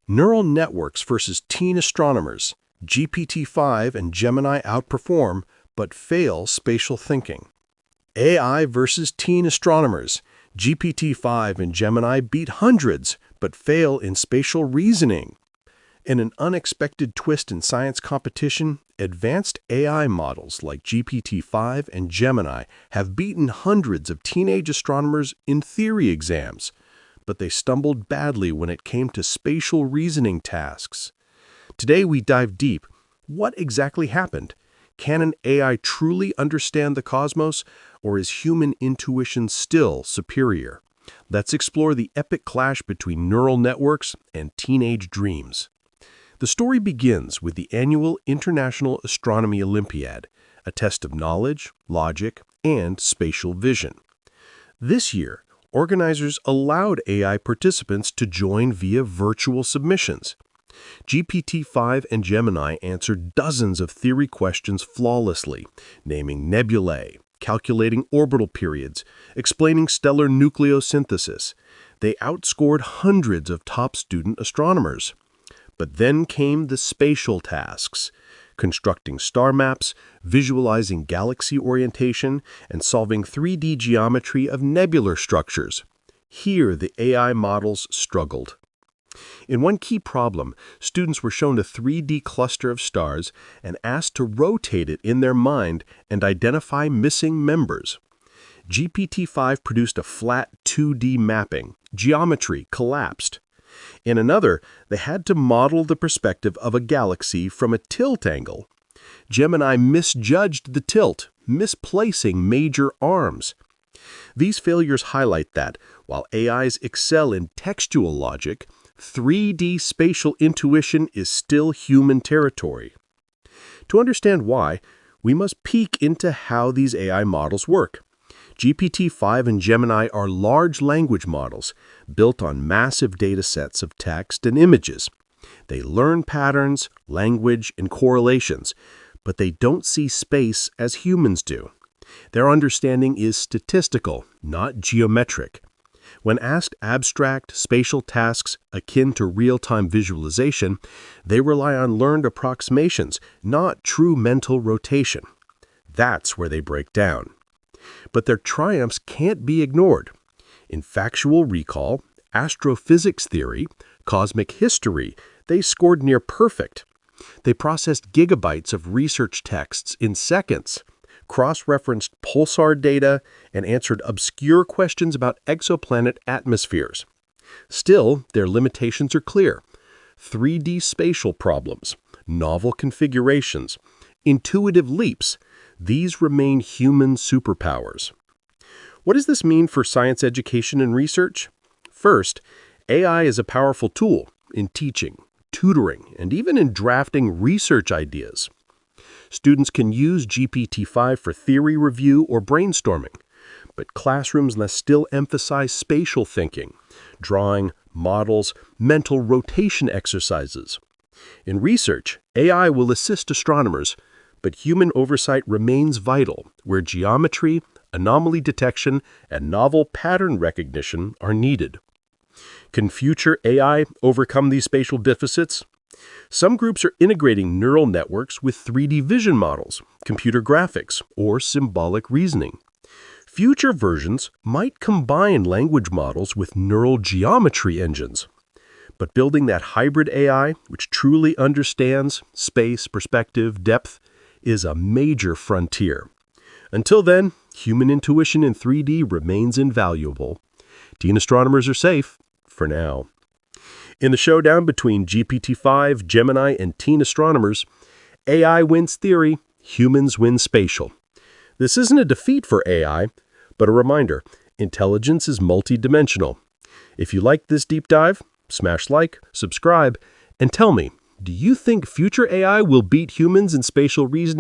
Neural networks versus teen astronomers. GPT-5 and Gemini outperform, but fail spatial thinking. AI versus teen astronomers. GPT-5 and Gemini beat hundreds, but fail in spatial reasoning. In an unexpected twist in science competition, advanced AI models like GPT-5 and Gemini have beaten hundreds of teenage astronomers in theory exams, but they stumbled badly when it came to spatial reasoning tasks. Today we dive deep. What exactly happened? Can an AI truly understand the cosmos, or is human intuition still superior? Let's explore the epic clash between neural networks and teenage dreams. The story begins with the annual International Astronomy Olympiad, a test of knowledge, logic, and spatial vision. This year, organizers allowed AI participants to join via virtual submissions. GPT-5 and Gemini answered dozens of theory questions flawlessly, naming nebulae, calculating orbital periods, explaining stellar nucleosynthesis. They outscored hundreds of top student astronomers. But then came the spatial tasks, constructing star maps, visualizing galaxy orientation, and solving 3D geometry of nebular structures. Here, the AI models struggled. In one key problem, students were shown a 3D cluster of stars and asked to rotate it in their mind and identify missing members. GPT-5 produced a flat 2D mapping. Geometry collapsed. In another, they had to model the perspective of a galaxy from a tilt angle. Gemini misjudged the tilt, misplacing major arms. These failures highlight that, while AIs excel in textual logic, 3D spatial intuition is still human territory. To understand why, we must peek into how these AI models work. GPT-5 and Gemini are large language models built on massive data sets of text and images. They learn patterns, language, and correlations, but they don't see space as humans do. Their understanding is statistical, not geometric. When asked abstract spatial tasks akin to real-time visualization, they rely on learned approximations, not true mental rotation. That's where they break down. But their triumphs can't be ignored. In factual recall, astrophysics theory, cosmic history, they scored near perfect. They processed gigabytes of research texts in seconds, cross-referenced pulsar data, and answered obscure questions about exoplanet atmospheres. Still, their limitations are clear. 3D spatial problems, novel configurations, intuitive leaps, these remain human superpowers. What does this mean for science education and research? First, AI is a powerful tool in teaching, tutoring, and even in drafting research ideas. Students can use GPT-5 for theory review or brainstorming, but classrooms must still emphasize spatial thinking, drawing, models, mental rotation exercises. In research, AI will assist astronomers, but human oversight remains vital, where geometry, anomaly detection, and novel pattern recognition are needed. Can future AI overcome these spatial deficits? Some groups are integrating neural networks with 3D vision models, computer graphics, or symbolic reasoning. Future versions might combine language models with neural geometry engines. But building that hybrid AI, which truly understands space, perspective, depth, is a major frontier. Until then, human intuition in 3D remains invaluable. Teen astronomers are safe, for now. In the showdown between GPT-5, Gemini, and teen astronomers, AI wins theory, humans win spatial. This isn't a defeat for AI, but a reminder, intelligence is multidimensional. If you liked this deep dive, smash like, subscribe, and tell me, do you think future AI will beat humans in spatial reasoning?